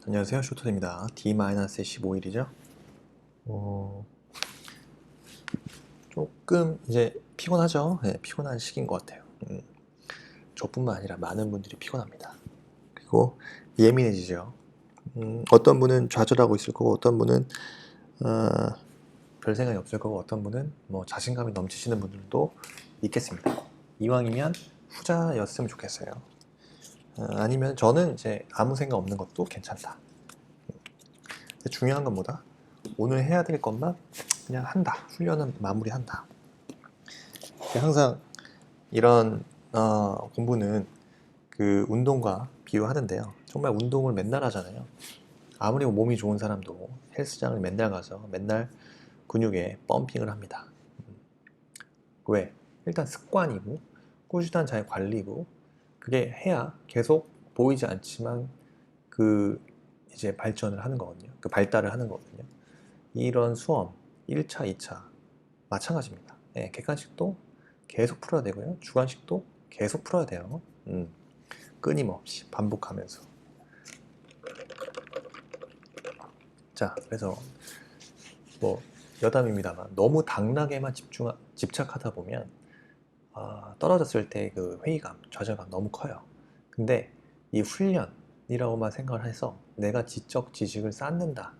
안녕하세요, 쇼톤입니다. D-15일이죠. 조금 이제 피곤하죠. 네, 피곤한 시기인 것 같아요. 저뿐만 아니라 많은 분들이 피곤합니다. 그리고 예민해지죠. 어떤 분은 좌절하고 있을 거고, 어떤 분은 별 생각이 없을 거고, 어떤 분은 뭐 자신감이 넘치시는 분들도 있겠습니다. 이왕이면 후자였으면 좋겠어요. 아니면 저는 이제 아무 생각 없는 것도 괜찮다. 근데 중요한 건 뭐다? 오늘 해야 될 것만 그냥 한다. 훈련은 마무리한다. 항상 이런 공부는 그 운동과 비유하는데요. 정말 운동을 맨날 하잖아요. 아무리 몸이 좋은 사람도 헬스장을 맨날 가서 맨날 근육에 펌핑을 합니다. 왜? 일단 습관이고 꾸준한 잘 관리고 그게 해야 계속 보이지 않지만 그 이제 발전을 하는 거거든요. 그 발달을 하는 거거든요. 이런 수험 1차, 2차 마찬가지입니다. 예, 객관식도 계속 풀어야 되고요. 주관식도 계속 풀어야 돼요. 끊임없이 반복하면서. 자, 그래서 뭐 여담입니다만 너무 당락에만 집착하다 보면 떨어졌을 때 그 회의감, 좌절감 너무 커요. 근데 이 훈련이라고만 생각을 해서 내가 지적 지식을 쌓는다.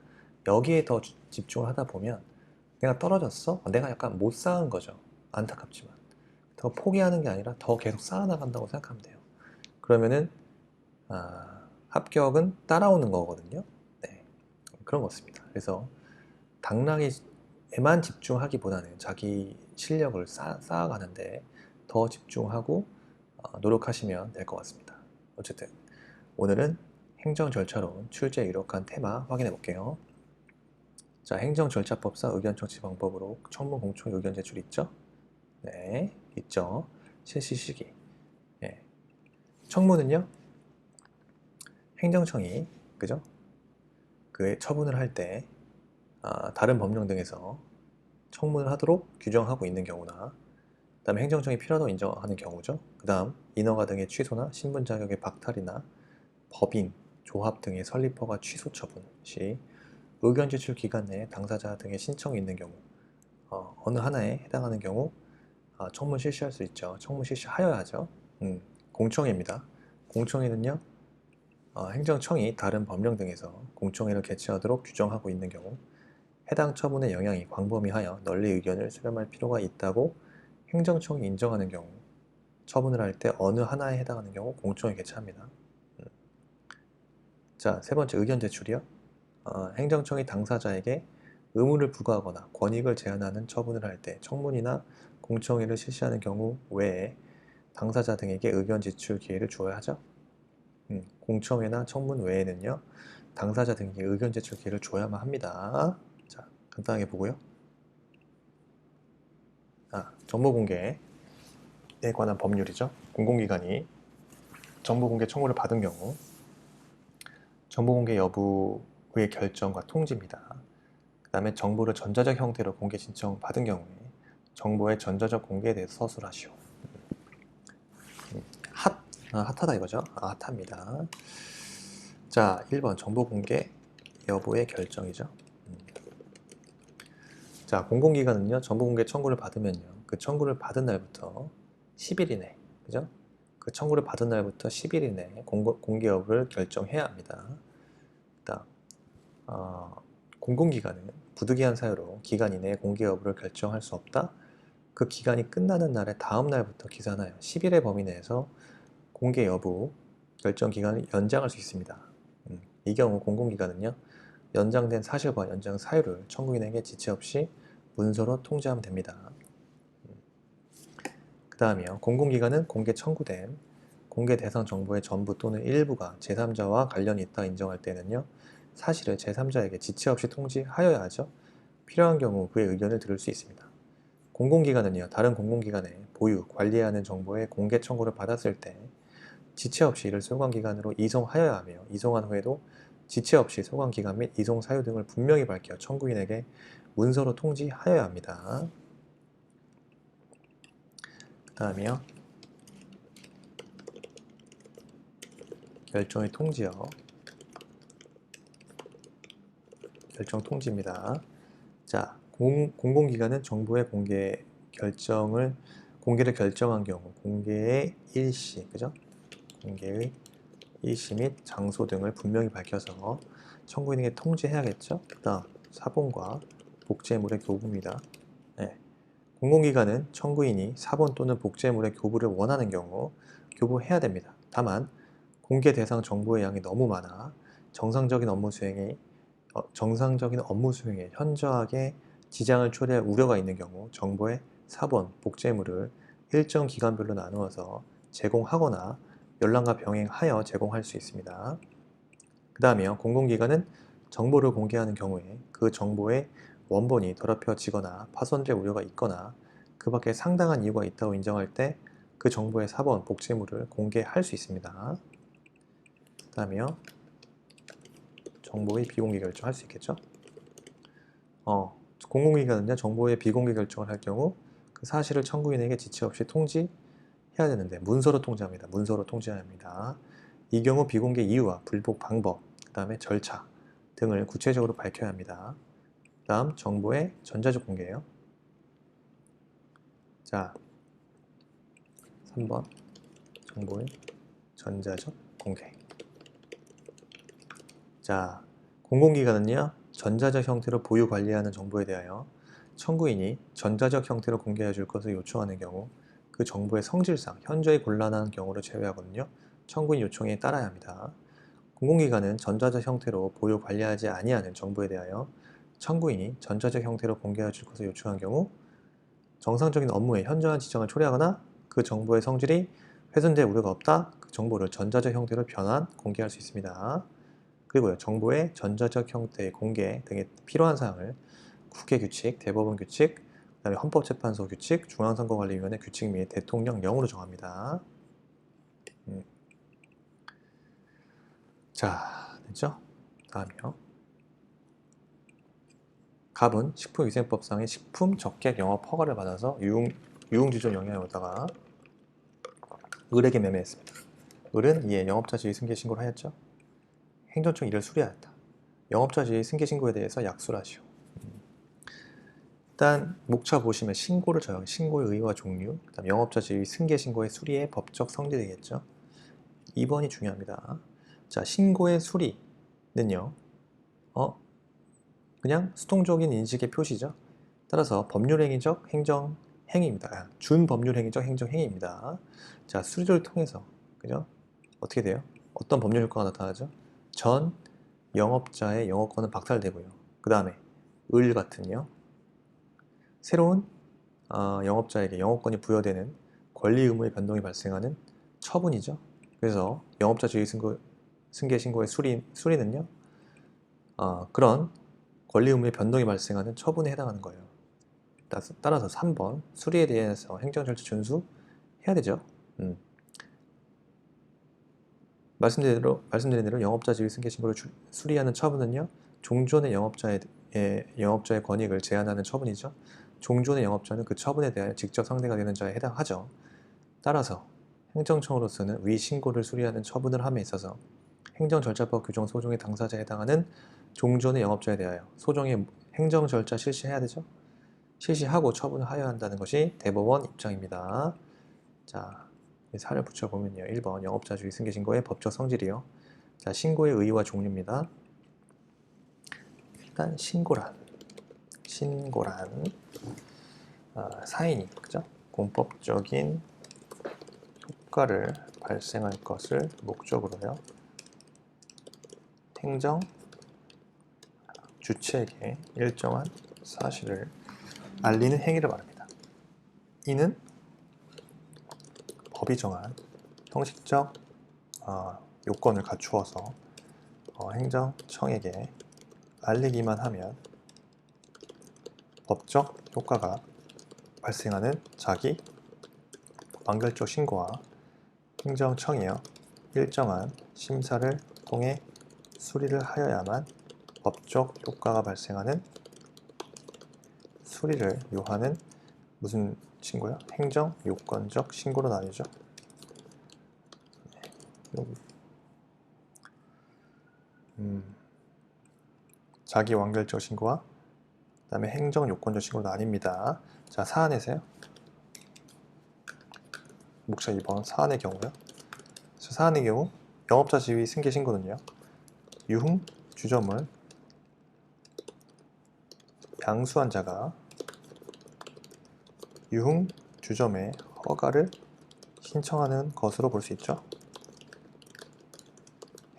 여기에 더 집중을 하다 보면 내가 떨어졌어? 내가 약간 못 쌓은 거죠. 안타깝지만. 더 포기하는 게 아니라 더 계속 쌓아나간다고 생각하면 돼요. 그러면은 합격은 따라오는 거거든요. 네, 그런 것입니다. 그래서 당락에만 집중하기보다는 자기 실력을 쌓아가는데 더 집중하고 노력하시면 될 것 같습니다. 어쨌든 오늘은 행정 절차론 출제 유력한 테마 확인해 볼게요. 자, 행정절차법상 의견 청취 방법으로 청문 공청 의견 제출 있죠? 네, 있죠. 실시 시기. 네. 청문은요, 행정청이 그죠? 그 처분을 할 때 다른 법령 등에서 청문을 하도록 규정하고 있는 경우나 그 다음에 행정청이 필요하다고 인정하는 경우죠. 그 다음 인허가 등의 취소나 신분 자격의 박탈이나 법인, 조합 등의 설립 허가 취소 처분 시 의견 제출 기간 내에 당사자 등의 신청이 있는 경우 어느 하나에 해당하는 경우 청문 실시할 수 있죠. 청문 실시하여야 하죠. 공청회입니다. 공청회는요, 행정청이 다른 법령 등에서 공청회를 개최하도록 규정하고 있는 경우 해당 처분의 영향이 광범위하여 널리 의견을 수렴할 필요가 있다고 행정청이 인정하는 경우 처분을 할 때 어느 하나에 해당하는 경우 공청회 개최합니다. 자, 세 번째 의견 제출이요. 행정청이 당사자에게 의무를 부과하거나 권익을 제한하는 처분을 할 때 청문이나 공청회를 실시하는 경우 외에 당사자 등에게 의견 제출 기회를 주어야 하죠. 공청회나 청문 외에는요, 당사자 등에게 의견 제출 기회를 줘야만 합니다. 자, 간단하게 보고요. 정보 공개에 관한 법률이죠. 공공기관이 정보 공개 청구를 받은 경우 정보 공개 여부의 결정과 통지입니다. 그 다음에 정보를 전자적 형태로 공개 신청 받은 경우에 정보의 전자적 공개에 대해서 서술하시오. 핫하다 이거죠. 핫합니다. 자, 1번 정보 공개 여부의 결정이죠. 자, 공공기관은요, 정보 공개 청구를 받으면요, 그 청구를 받은 날부터 10일 이내, 그죠? 그 청구를 받은 날부터 10일 이내 공개 여부를 결정해야 합니다. 그다음, 공공기관은 부득이한 사유로 기간 이내에 공개 여부를 결정할 수 없다. 그 기간이 끝나는 날의 다음 날부터 기산하여 10일의 범위 내에서 공개 여부 결정 기간을 연장할 수 있습니다. 이 경우 공공기관은요, 연장된 사실과 연장 사유를 청구인에게 지체 없이 문서로 통지하면 됩니다. 그 다음이요. 공공기관은 공개 청구된 공개 대상 정보의 전부 또는 일부가 제3자와 관련이 있다 인정할 때는요, 사실을 제3자에게 지체 없이 통지하여야 하죠. 필요한 경우 그의 의견을 들을 수 있습니다. 공공기관은요, 다른 공공기관에 보유, 관리해야 하는 정보의 공개 청구를 받았을 때 지체 없이 이를 소관기관으로 이송하여야 하며 이송한 후에도 지체 없이 소관기관 및 이송 사유 등을 분명히 밝혀 청구인에게 문서로 통지하여야 합니다. 그 다음이요. 결정의 통지요. 결정 통지입니다. 자, 공공기관은 정보의 공개를 결정한 경우 공개의 일시, 그죠? 공개의 일시 및 장소 등을 분명히 밝혀서 청구인에게 통지해야겠죠? 그다음 사본과 복제물의 교부입니다. 네. 공공기관은 청구인이 사본 또는 복제물의 교부를 원하는 경우 교부해야 됩니다. 다만 공개 대상 정보의 양이 너무 많아 정상적인 업무 수행에 현저하게 지장을 초래할 우려가 있는 경우 정보의 사본, 복제물을 일정 기간별로 나누어서 제공하거나 열람과 병행하여 제공할 수 있습니다. 그 다음에요. 공공기관은 정보를 공개하는 경우에 그 정보의 원본이 더럽혀지거나 파손될 우려가 있거나 그 밖에 상당한 이유가 있다고 인정할 때 그 정보의 사본, 복제물을 공개할 수 있습니다. 그 다음에요. 정보의 비공개 결정할 수 있겠죠? 공공기관은요, 정보의 비공개 결정을 할 경우 그 사실을 청구인에게 지체 없이 통지해야 되는데 문서로 통지합니다. 문서로 통지해야 합니다. 이 경우 비공개 이유와 불복 방법, 그 다음에 절차 등을 구체적으로 밝혀야 합니다. 그 다음 정보의 전자적 공개예요. 자, 3번 정보의 전자적 공개. 자, 공공기관은요, 전자적 형태로 보유 관리하는 정보에 대하여 청구인이 전자적 형태로 공개해 줄 것을 요청하는 경우 그 정보의 성질상 현저히 곤란한 경우를 제외하거든요. 청구인 요청에 따라야 합니다. 공공기관은 전자적 형태로 보유 관리하지 아니하는 정보에 대하여 청구인이 전자적 형태로 공개해 줄 것을 요청한 경우 정상적인 업무에 현저한 지장을 초래하거나 그 정보의 성질이 훼손될 우려가 없다. 그 정보를 전자적 형태로 변환, 공개할 수 있습니다. 그리고요, 정보의 전자적 형태의 공개 등에 필요한 사항을 국회규칙, 대법원규칙, 그다음에 헌법재판소 규칙, 중앙선거관리위원회 규칙 및 대통령령으로 정합니다. 자, 됐죠? 다음이요. 갑은 식품위생법상의 식품 적객 영업 허가를 받아서 유흥주점 영향을 얻다가 을에게 매매했습니다. 을은 이에 영업자 지위 승계 신고를 하였죠. 행정청 이를 수리하였다. 영업자 지위 승계 신고에 대해서 약수를 하시오. 일단 목차 보시면 신고를 저형, 신고의 의의와 종류, 그다음 영업자 지위 승계 신고의 수리의 법적 성질이 되겠죠. 2번이 중요합니다. 자, 신고의 수리는요, 그냥 수동적인 인식의 표시죠. 따라서 법률행위적 행정행위입니다. 준법률행위적 행정행위입니다. 자, 수리를 통해서, 그죠? 어떻게 돼요? 어떤 법률 효과가 나타나죠? 전 영업자의 영업권은 박탈되고요. 그 다음에 을 같은요. 새로운 영업자에게 영업권이 부여되는 권리 의무의 변동이 발생하는 처분이죠. 그래서 영업자 지위 승계 신고의 수리는요. 그런 권리 의무의 변동이 발생하는 처분에 해당하는 거예요. 따라서 3번 수리에 대해서 행정절차 준수해야 되죠. 말씀드린 대로 영업자 지위 승계 신고를 수리하는 처분은요. 종전의 영업자의 권익을 제한하는 처분이죠. 종전의 영업자는 그 처분에 대하여 직접 상대가 되는 자에 해당하죠. 따라서 행정청으로서는 위 신고를 수리하는 처분을 함에 있어서 행정절차법 규정 소송의 당사자에 해당하는 종전의 영업자에 대하여 소송의 행정절차 실시해야 되죠. 실시하고 처분을 하여야 한다는 것이 대법원 입장입니다. 자, 사를 붙여보면요. 1번 영업자 주의 승계 신고의 법적 성질이요. 자, 신고의 의의와 종류입니다. 일단 신고란 사인이, 그죠? 공법적인 효과를 발생할 것을 목적으로요. 행정 주체에게 일정한 사실을 알리는 행위를 말합니다. 이는 법이 정한 형식적 요건을 갖추어서 행정청에게 알리기만 하면 법적 효과가 발생하는 자기 완결적 신고와 행정청이여 일정한 심사를 통해 수리를 하여야만 법적 효과가 발생하는 수리를 요하는 무슨 신고요? 행정 요건적 신고로 나뉘죠. 자기 완결적 신고와 그 다음에 행정 요건적 신고는 아닙니다. 자, 사안에서요. 목차 2번 사안의 경우요. 사안의 경우 영업자 지위 승계 신고는요. 유흥 주점을 양수한 자가 유흥 주점의 허가를 신청하는 것으로 볼 수 있죠.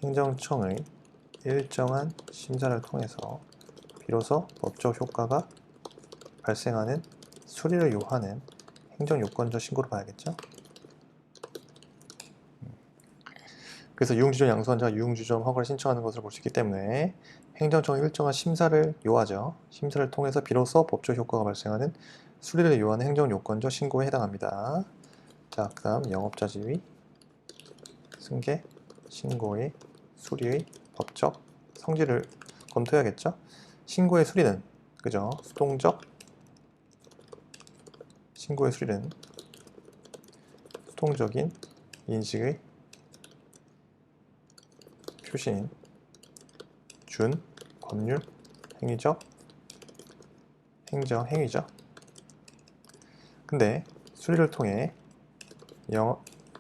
행정청의 일정한 심사를 통해서 비로소 법적 효과가 발생하는 수리를 요하는 행정요건적 신고로 봐야겠죠. 그래서 유흥주점 양수한 자가 유흥주점 허가를 신청하는 것을 볼 수 있기 때문에 행정청의 일정한 심사를 요하죠. 심사를 통해서 비로소 법적 효과가 발생하는 수리를 요하는 행정요건적 신고에 해당합니다. 자, 그 다음 영업자 지위 승계 신고의 수리의 법적 성질을 검토해야겠죠. 신고의 수리는 그죠? 수동적 신고의 수리는 수동적인 인식의 표시인 준 법률 행위적 행정 행위죠. 근데 수리를 통해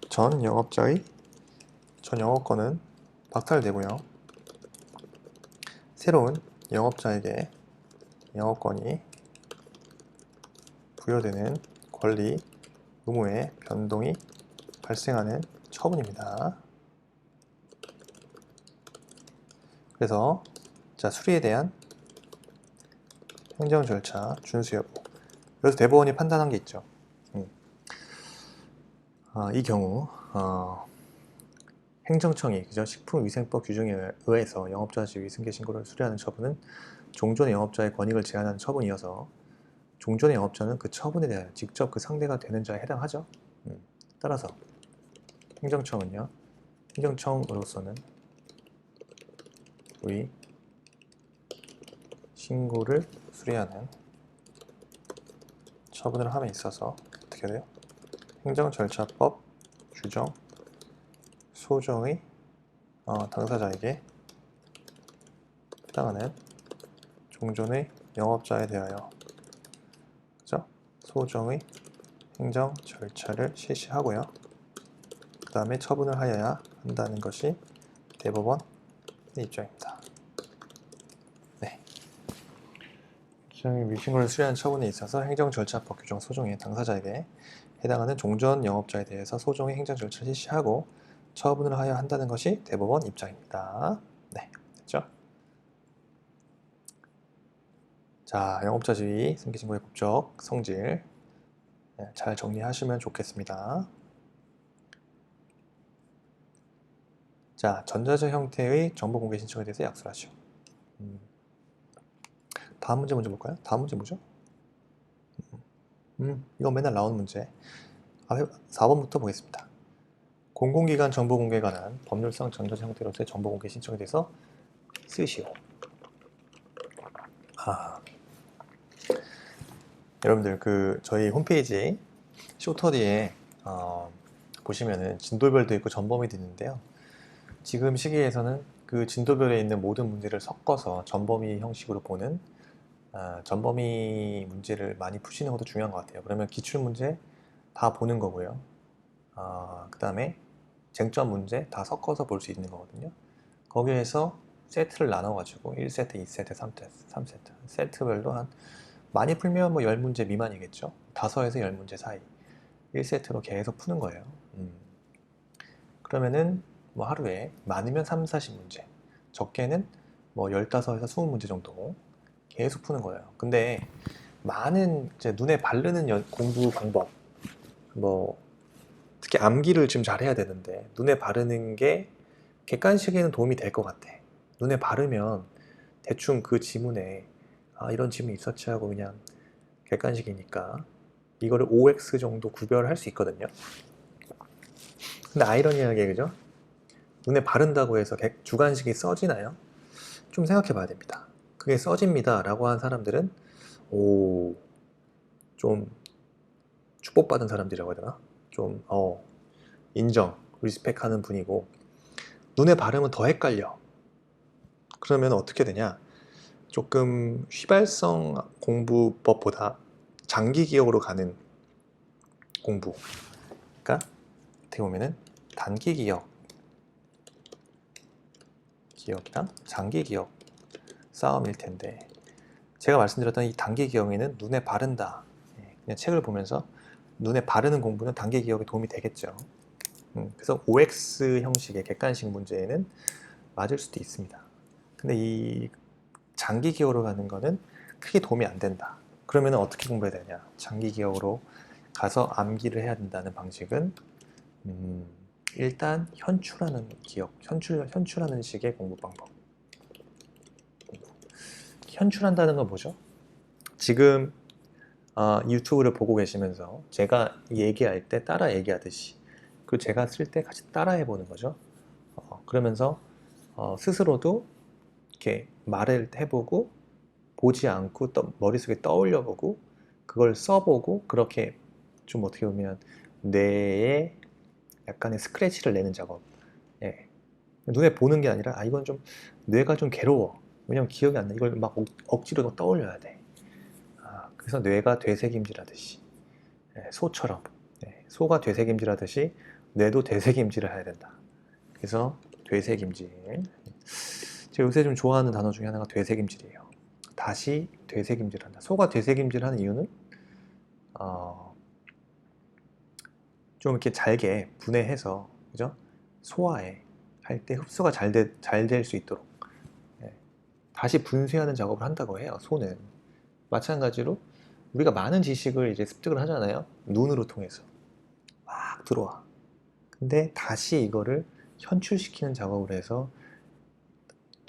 전 영업자의 전 영업권은 박탈되고요. 새로운 영업자에게 영업권이 부여되는 권리, 의무의 변동이 발생하는 처분입니다. 그래서 자, 수리에 대한 행정 절차 준수 여부. 그래서 대법원이 판단한 게 있죠. 이 경우 행정청이 그죠? 식품위생법 규정에 의해서 영업자 지위 승계 신고를 수리하는 처분은 종전의 영업자의 권익을 제한하는 처분이어서 종전의 영업자는 그 처분에 대하여 직접 그 상대가 되는 자에 해당하죠. 따라서 행정청은요, 행정청으로서는 의 신고를 수리하는 처분을 함에 있어서 어떻게 돼요? 행정절차법 규정 소정의 당사자에게 해당하는 종전의 영업자에 대하여 그죠? 소정의 행정 절차를 실시하고요. 그 다음에 처분을 하여야 한다는 것이 대법원의 입장입니다. 네. 위신고를 수리하는 처분에 있어서 행정절차법 규정 소정의 당사자에게 해당하는 종전 영업자에 대해서 소정의 행정 절차를 실시하고 처분을 하여야 한다는 것이 대법원 입장입니다. 네, 됐죠? 자, 영업자 지위 승계신고의 법적 성질 잘 정리하시면 좋겠습니다. 자, 전자적 형태의 정보 공개 신청에 대해서 약속을 하시오. 다음 문제 먼저 볼까요? 다음 문제 뭐죠? 이건 맨날 나오는 문제. 4번부터 보겠습니다. 공공기관 정보 공개에 관한 법률상 전자적 형태로서의 정보 공개 신청에 대해서 쓰시오. 여러분들 그 저희 홈페이지 쇼터디에 보시면은 진도별도 있고 전범위도 있는데요. 지금 시기에서는 그 진도별에 있는 모든 문제를 섞어서 전범위 형식으로 보는 전범위 문제를 많이 푸시는 것도 중요한 것 같아요. 그러면 기출문제 다 보는 거고요. 그 다음에 쟁점 문제 다 섞어서 볼 수 있는 거거든요. 거기에서 세트를 나눠가지고 1세트, 2세트, 3세트 세트별로 한 많이 풀면 뭐 10문제 미만이겠죠. 5에서 10문제 사이 1세트로 계속 푸는 거예요. 그러면은 뭐 하루에 많으면 3, 40문제 적게는 뭐 15에서 20문제 정도 계속 푸는 거예요. 근데 많은 이제 눈에 바르는 공부 방법 뭐 특히 암기를 좀 잘해야 되는데 눈에 바르는 게 객관식에는 도움이 될 것 같아. 눈에 바르면 대충 그 지문에 이런 지문이 있었지 하고 그냥 객관식이니까 이거를 OX 정도 구별할 수 있거든요. 근데 아이러니하게 그죠? 눈에 바른다고 해서 주관식이 써지나요? 좀 생각해 봐야 됩니다. 그게 써집니다 라고 한 사람들은 좀 축복받은 사람들이라고 해야 되나? 좀 인정, 리스펙하는 분이고 눈에 바르면 더 헷갈려. 그러면 어떻게 되냐? 조금 휘발성 공부법보다 장기 기억으로 가는 공부가 어떻게 보면은 단기 기억이랑 장기 기억 싸움일 텐데, 제가 말씀드렸던 이 단기 기억에는 눈에 바른다. 그냥 책을 보면서 눈에 바르는 공부는 단기 기억에 도움이 되겠죠. 그래서 OX 형식의 객관식 문제에는 맞을 수도 있습니다. 근데 이 장기 기억으로 가는 거는 크게 도움이 안 된다. 그러면 어떻게 공부해야 되냐? 장기 기억으로 가서 암기를 해야 된다는 방식은 일단 현출하는 기억, 현출하는 식의 공부 방법. 현출한다는 건 뭐죠? 지금 유튜브를 보고 계시면서 제가 얘기할 때 따라 얘기하듯이, 그리고 제가 쓸 때 같이 따라 해보는 거죠. 그러면서 스스로도 이렇게 말을 해보고, 보지 않고 머릿속에 떠올려보고, 그걸 써보고, 그렇게 좀 어떻게 보면 뇌에 약간의 스크래치를 내는 작업. 예. 눈에 보는 게 아니라, 이건 좀 뇌가 좀 괴로워. 왜냐면 기억이 안 나. 이걸 막 억지로 떠올려야 돼. 그래서 뇌가 되새김질하듯이, 소처럼, 소가 되새김질하듯이 뇌도 되새김질을 해야 된다. 그래서 되새김질. 제가 요새 좀 좋아하는 단어 중에 하나가 되새김질이에요. 다시 되새김질한다. 소가 되새김질하는 이유는 좀 이렇게 잘게 분해해서, 그죠? 소화해 할 때 흡수가 잘 될 수 있도록 다시 분쇄하는 작업을 한다고 해요. 소는 마찬가지로 우리가 많은 지식을 이제 습득을 하잖아요. 눈으로 통해서 막 들어와. 근데 다시 이거를 현출시키는 작업을 해서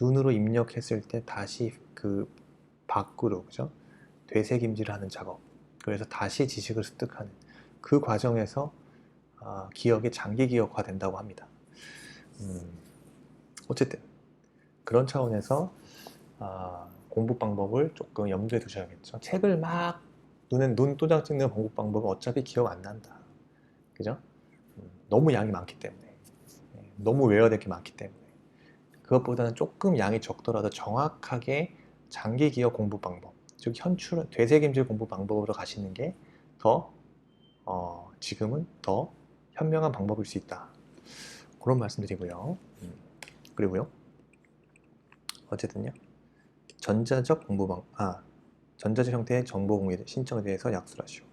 눈으로 입력했을 때 다시 그 밖으로, 그죠? 되새김질하는 작업. 그래서 다시 지식을 습득하는 그 과정에서 기억이 장기 기억화 된다고 합니다. 어쨌든 그런 차원에서 공부 방법을 조금 염두에 두셔야겠죠. 책을 막 눈 도장 찍는 공부 방법은 어차피 기억 안 난다. 그죠? 너무 양이 많기 때문에, 너무 외워야 될 게 많기 때문에, 그것보다는 조금 양이 적더라도 정확하게 장기 기억 공부 방법, 즉 되새김질 공부 방법으로 가시는 게 더 지금은 더 현명한 방법일 수 있다. 그런 말씀드리고요. 그리고요, 어쨌든요, 전자적 형태의 정보 공개 신청에 대해서 약술하시오.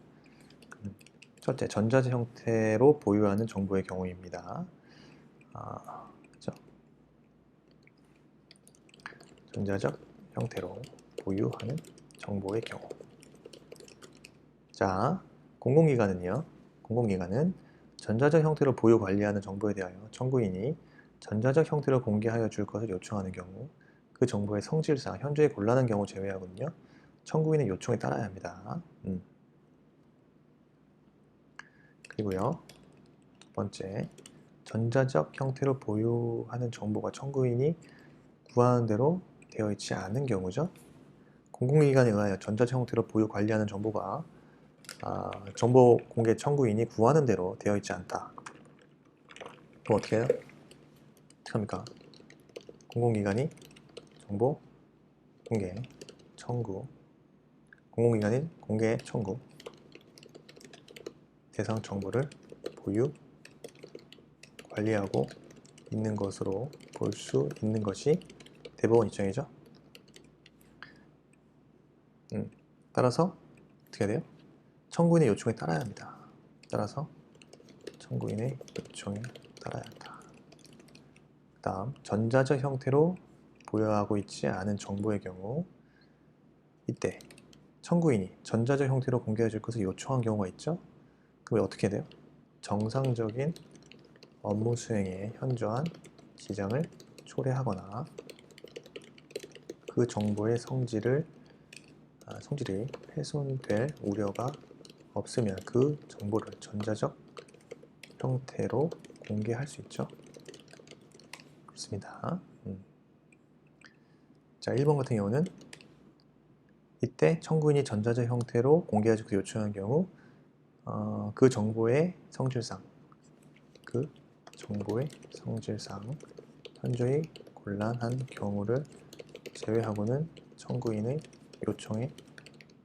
첫째, 전자적 형태로 보유하는 정보의 경우입니다. 그렇죠? 전자적 형태로 보유하는 정보의 경우. 자, 공공기관은 전자적 형태로 보유 관리하는 정보에 대하여 청구인이 전자적 형태로 공개하여 줄 것을 요청하는 경우, 그 정보의 성질상 현저히 곤란한 경우 제외하고는요, 청구인의 요청에 따라야 합니다. 그리고요, 두 번째, 전자적 형태로 보유하는 정보가 청구인이 구하는 대로 되어 있지 않은 경우죠. 공공기관에 의하여 전자적 형태로 보유 관리하는 정보가 정보 공개 청구인이 구하는 대로 되어 있지 않다. 그럼 어떻게 해요? 어떻게 합니까? 공공기관이 정보 공개 청구, 공공기관인 공개 청구, 대상 정보를 보유 관리하고 있는 것으로 볼 수 있는 것이 대법원 입장이죠. 따라서 어떻게 해야 돼요? 청구인의 요청에 따라야 합니다. 따라서 청구인의 요청에 따라야 한다. 그 다음, 전자적 형태로 보유하고 있지 않은 정보의 경우, 이때 청구인이 전자적 형태로 공개해 줄 것을 요청한 경우가 있죠. 그럼 어떻게 해야 돼요? 정상적인 업무 수행에 현저한 지장을 초래하거나 그 정보의 성질이 훼손될 우려가 없으면 그 정보를 전자적 형태로 공개할 수 있죠. 그렇습니다. 자, 1번 같은 경우는 이때 청구인이 전자적 형태로 공개하지 요청한 경우 그 정보의 성질상 현저히 곤란한 경우를 제외하고는 청구인의 요청에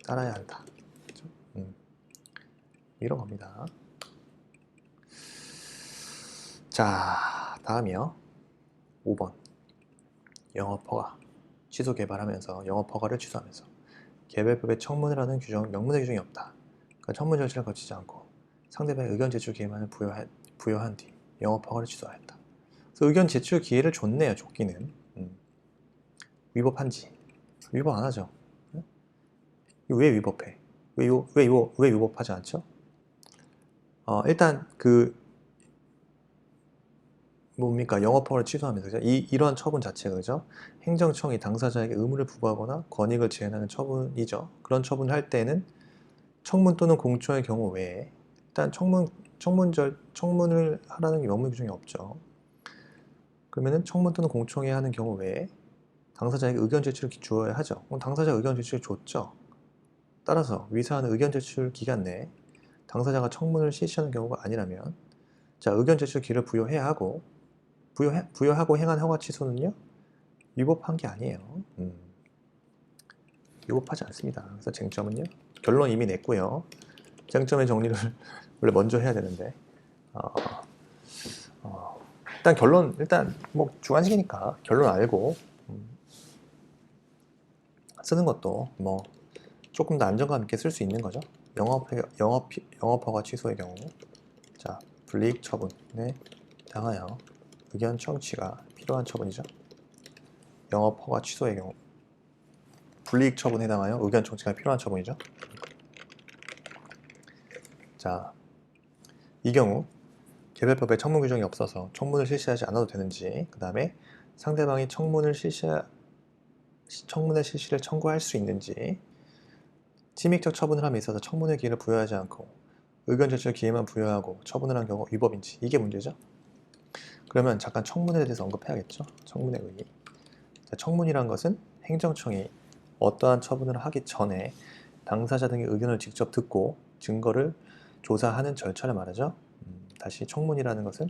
따라야 한다. 그렇죠? 이런 겁니다. 자, 다음이요. 5번. 영업 허가. 취소 개발하면서 영업 허가를 취소하면서 개별법에 청문을 하는 규정, 명문의 규정이 없다. 그러니까 청문 절차를 거치지 않고 상대방의 의견 제출 기회만을 부여한 뒤 영업 허가를 취소하였다. 그래서 의견 제출 기회를 줬네요. 줬기는. 위법한지? 위법 안 하죠. 왜 위법해? 왜 위법하지 않죠? 일단 뭡니까? 영업허가를 취소하면서 그죠? 이러한 처분 자체가 그죠? 행정청이 당사자에게 의무를 부과하거나 권익을 제한하는 처분이죠. 그런 처분을 할 때는 청문 또는 공청의 경우 외에 일단 청문을 하라는 명문 규정이 없죠. 그러면은 청문 또는 공청회 하는 경우 외에 당사자에게 의견 제출을 주어야 하죠. 그럼 당사자 의견 제출을 줬죠. 따라서 위사하는 의견 제출 기간 내에 당사자가 청문을 실시하는 경우가 아니라면 자, 의견 제출 기를 부여해야 하고 부여하고 행한 허가 취소는요 위법한 게 아니에요. 위법하지 않습니다. 그래서 쟁점은요 결론 이미 냈고요. 쟁점의 정리를 원래 먼저 해야 되는데 일단 뭐 주관식이니까 결론 알고 쓰는 것도 뭐 조금 더 안정감 있게 쓸 수 있는 거죠. 영업허가 취소의 경우 자 불이익 처분에 당하여 의견 청취가 필요한 처분이죠. 영업허가 취소의 경우 불이익 처분에 해당하여 의견 청취가 필요한 처분이죠. 자, 이 경우 개별법에 청문 규정이 없어서 청문을 실시하지 않아도 되는지, 그 다음에 상대방이 청문의 실시를 청구할 수 있는지, 침익적 처분을 함에 있어서 청문의 기회를 부여하지 않고 의견 제출 기회만 부여하고 처분을 한 경우 위법인지, 이게 문제죠. 그러면 잠깐 청문에 대해서 언급해야겠죠. 청문의 의의. 자, 청문이란 것은 행정청이 어떠한 처분을 하기 전에 당사자 등의 의견을 직접 듣고 증거를 조사하는 절차를 말하죠. 다시 청문이라는 것은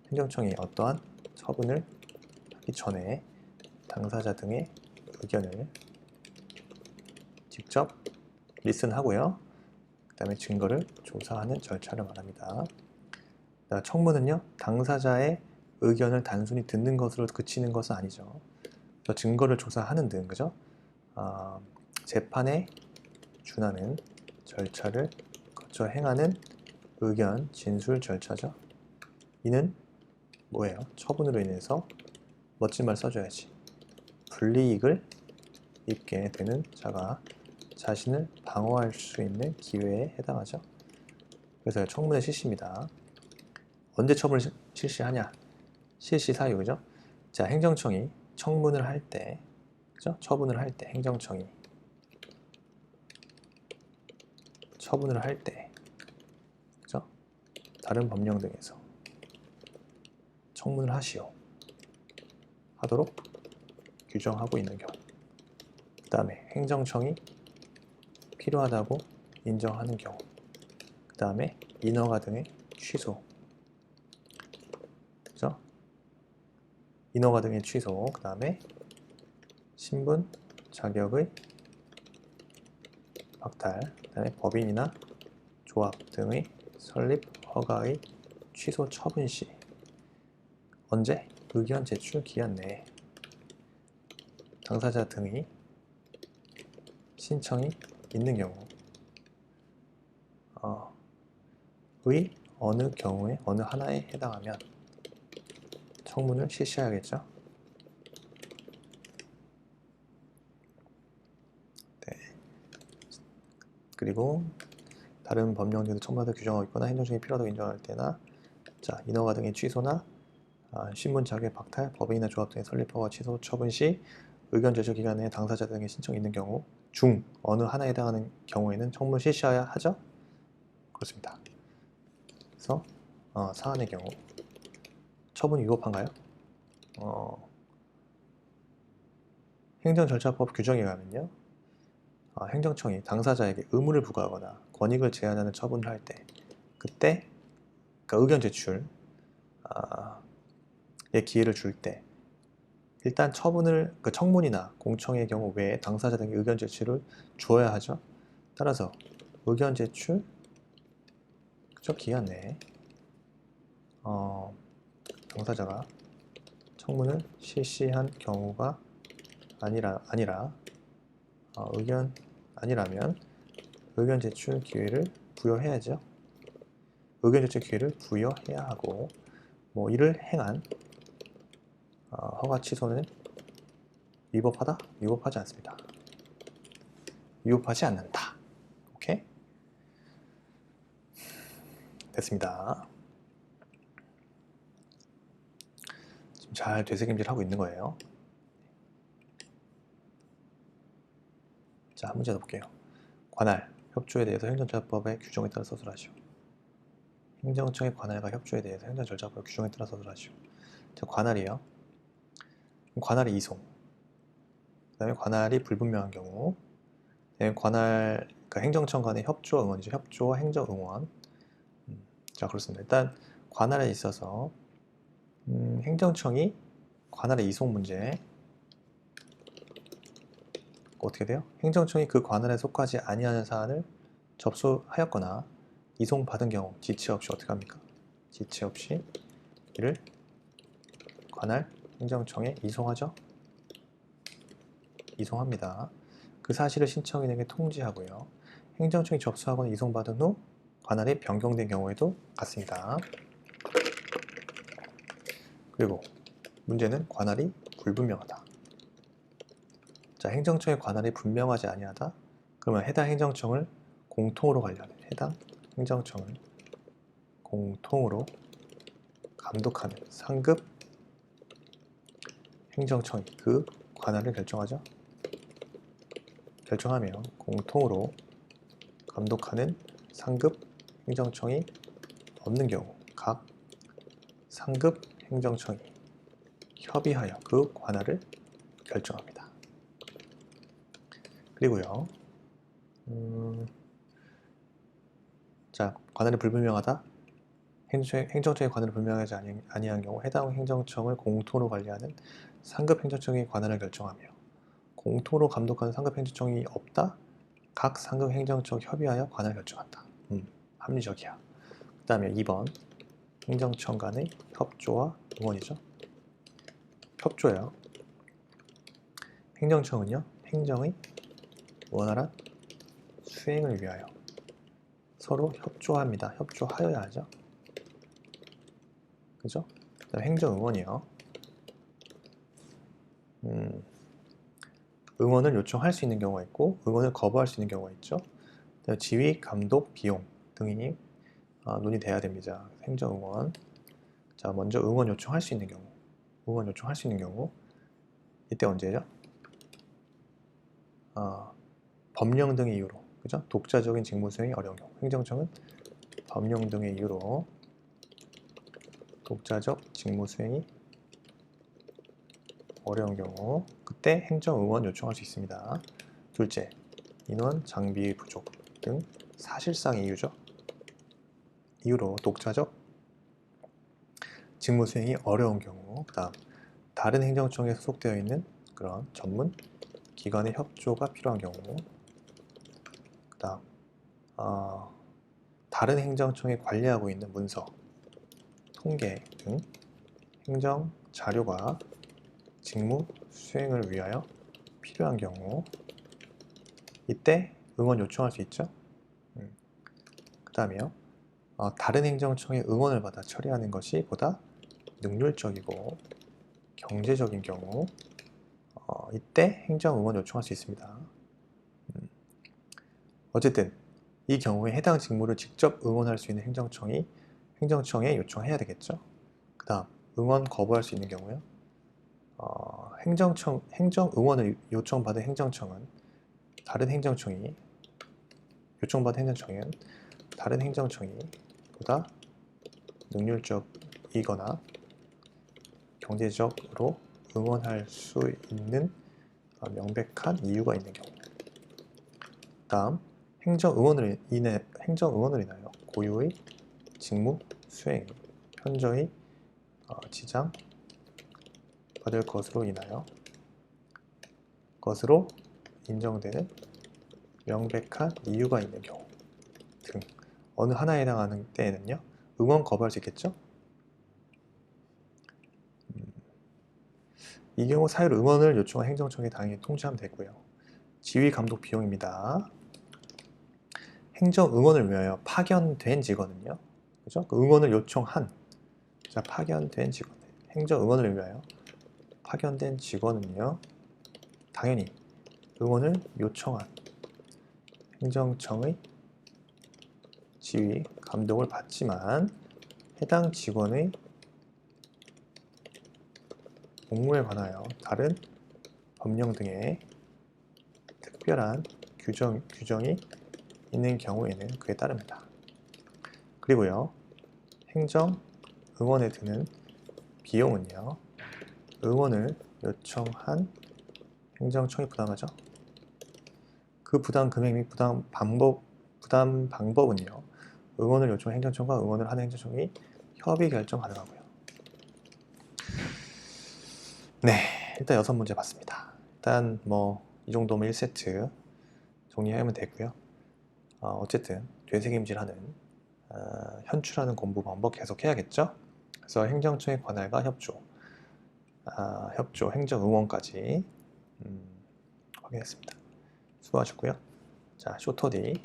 행정청이 어떠한 처분을 하기 전에 당사자 등의 의견을 직접 리슨하고요. 그 다음에 증거를 조사하는 절차를 말합니다. 청문은요, 당사자의 의견을 단순히 듣는 것으로 그치는 것은 아니죠. 증거를 조사하는 등, 그죠? 재판에 준하는 절차를 거쳐 행하는 의견 진술 절차죠. 이는 뭐예요? 처분으로 인해서 멋진 말 써줘야지. 불이익을 입게 되는 자가 자신을 방어할 수 있는 기회에 해당하죠. 그래서 청문의 실시입니다. 언제 처분을 실시하냐? 실시 사유, 그죠? 자, 행정청이 청문을 할 때, 그죠? 처분을 할 때, 행정청이 처분을 할 때, 그죠? 다른 법령 등에서 청문을 하도록 규정하고 있는 경우, 그 다음에 행정청이 필요하다고 인정하는 경우, 그 다음에 인허가 등의 취소, 그죠? 인허가 등의 취소, 그 다음에 신분 자격의 박탈, 그 다음에 법인이나 조합 등의 설립 허가의 취소 처분 시 언제? 의견 제출 기한 내에 당사자 등의 신청이 있는 경우 어느 경우에 어느 하나에 해당하면 청문을 실시해야겠죠. 네. 그리고 다른 법령에도 청문하도 규정하고 있거나 행정청이 필요하다고 인정할 때나 자, 인허가 등의 취소나 신분 자격 박탈, 법인이나 조합 등의 설립 허가 취소 처분 시 의견 제출 기간에 당사자 등의 신청이 있는 경우 중 어느 하나에 해당하는 경우에는 청문 실시해야 하죠. 그렇습니다. 그래서 사안의 경우 처분이 위법한가요? 행정절차법 규정에 의하면요. 행정청이 당사자에게 의무를 부과하거나 권익을 제한하는 처분을 할 때 그때 그러니까 의견 제출의 기회를 줄 때 일단 처분을 그 청문이나 공청의 경우 외에 당사자 등의 의견 제출을 주어야 하죠. 따라서 의견 제출 그죠? 기한 내에 당사자가 청문을 실시한 경우가 아니라 의견 아니라면 의견 제출 기회를 부여해야죠. 의견 제출 기회를 부여해야 하고 뭐 이를 행한 허가 취소는 위법하다? 위법하지 않습니다. 위법하지 않는다. 오케이? 됐습니다. 지금 잘 되새김질하고 있는 거예요. 자, 문제 넣어볼게요. 관할, 협조에 대해서 행정절차법의 규정에 따라 서술하시오. 행정청의 관할과 협조에 대해서 행정절차법의 규정에 따라 서술하시오. 자, 관할이요. 관할이 이송. 그 다음에 관할이 불분명한 경우. 관할, 그러니까 행정청 간의 협조 응원이죠. 협조와 행정 응원. 자, 그렇습니다. 일단 관할에 있어서 행정청이 관할의 이송 문제 어떻게 돼요? 행정청이 그 관할에 속하지 아니하는 사안을 접수하였거나 이송받은 경우 지체 없이 어떻게 합니까? 지체 없이 이를 관할 행정청에 이송하죠? 이송합니다. 그 사실을 신청인에게 통지하고요. 행정청이 접수하거나 이송받은 후 관할이 변경된 경우에도 같습니다. 그리고 문제는 관할이 불분명하다. 자, 행정청의 관할이 분명하지 아니하다. 그러면 해당 행정청을 공통으로 관리하는 해당 행정청을 공통으로 감독하는 상급 행정청이 그 관할을 결정하죠. 결정하며 공통으로 감독하는 상급 행정청이 없는 경우 각 상급 행정청이 협의하여 그 관할을 결정합니다. 그리고요. 자, 관할이 불분명하다. 행정청의 관할이 불명하지 아니한 경우 해당 행정청을 공통으로 관리하는 상급 행정청이 관할을 결정하며 공통으로 감독하는 상급 행정청이 없다. 각 상급 행정청 협의하여 관할을 결정한다. 합리적이야. 그 다음에 2번 행정청 간의 협조와 응원이죠. 협조예요. 행정청은요. 행정의 원활한 수행을 위하여 서로 협조합니다. 협조하여야 하죠. 그죠? 그다음 행정응원이요. 응원을 요청할 수 있는 경우가 있고 응원을 거부할 수 있는 경우가 있죠. 지휘, 감독, 비용 등이 논의돼야 됩니다. 행정응원. 자, 먼저 응원 요청할 수 있는 경우. 응원 요청할 수 있는 경우. 이때 언제죠? 법령 등의 이유로. 그죠? 독자적인 직무 수행이 어려운 경우. 행정청은 법령 등의 이유로 독자적 직무 수행이 어려운 경우 그때 행정응원 요청할 수 있습니다. 둘째, 인원, 장비 부족 등 사실상의 이유죠. 이유로 독자적 직무 수행이 어려운 경우 그 다음 다른 행정청에 소속되어 있는 그런 전문 기관의 협조가 필요한 경우 그 다음 다른 행정청이 관리하고 있는 문서, 통계 등 행정 자료가 직무 수행을 위하여 필요한 경우 이때 응원 요청할 수 있죠. 그 다음에요. 다른 행정청의 응원을 받아 처리하는 것이 보다 능률적이고 경제적인 경우 이때 행정응원 요청할 수 있습니다. 어쨌든 이 경우에 해당 직무를 직접 응원할 수 있는 행정청에 요청해야 되겠죠. 그 다음 응원 거부할 수 있는 경우요. 행정응원을 요청받은 행정청은 다른 행정청이 요청받은 행정청은 다른 행정청이 보다 능률적이거나 경제적으로 응원할 수 있는 명백한 이유가 있는 경우. 다음 행정응원을 인하여 고유의 직무 수행, 현저히 지장 받을 것으로 인정되는 명백한 이유가 있는 경우 등 어느 하나에 해당하는 때에는요 응원 거부할 수 있겠죠. 이 경우 사유로 응원을 요청한 행정청이 당연히 통지하면 되고요. 지휘 감독 비용입니다. 행정 응원을 위하여 파견된 직원은요, 그죠? 그 응원을 요청한, 자, 파견된 직원, 행정 응원을 위하여 파견된 직원은요, 당연히 응원을 요청한 행정청의 지휘 감독을 받지만 해당 직원의 복무에 관하여 다른 법령 등의 특별한 규정이 있는 경우에는 그에 따릅니다. 그리고요, 행정 응원에 드는 비용은요, 응원을 요청한 행정청이 부담하죠. 그 부담 금액 및 부담 방법은요, 응원을 요청한 행정청과 응원을 하는 행정청이 협의 결정 가능하고요. 네, 일단 6문제 봤습니다. 일단 뭐 이 정도면 1세트 정리하면 되고요. 어쨌든 되새김질하는 현출하는 공부 방법 계속 해야겠죠. 그래서 행정청의 관할과 협조, 행정응원까지 확인했습니다. 수고하셨고요. 자, shotod.com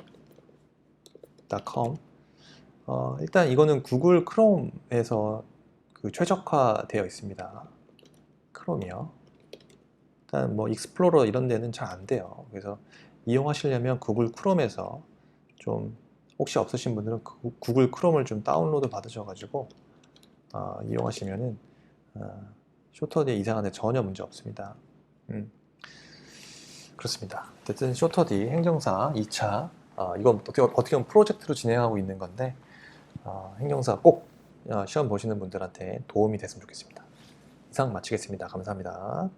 일단 이거는 구글 크롬에서 그 최적화되어 있습니다. 크롬이요. 일단 뭐 익스플로러 이런 데는 잘 안 돼요. 그래서 이용하시려면 구글 크롬에서 좀 혹시 없으신 분들은 구글 크롬을 좀 다운로드 받으셔가지고 이용하시면은 쇼터디에 이상한데 전혀 문제 없습니다. 그렇습니다. 어쨌든 쇼터디 행정사 2차 이건 어떻게 보면 프로젝트로 진행하고 있는 건데 행정사 꼭 시험 보시는 분들한테 도움이 됐으면 좋겠습니다. 이상 마치겠습니다. 감사합니다.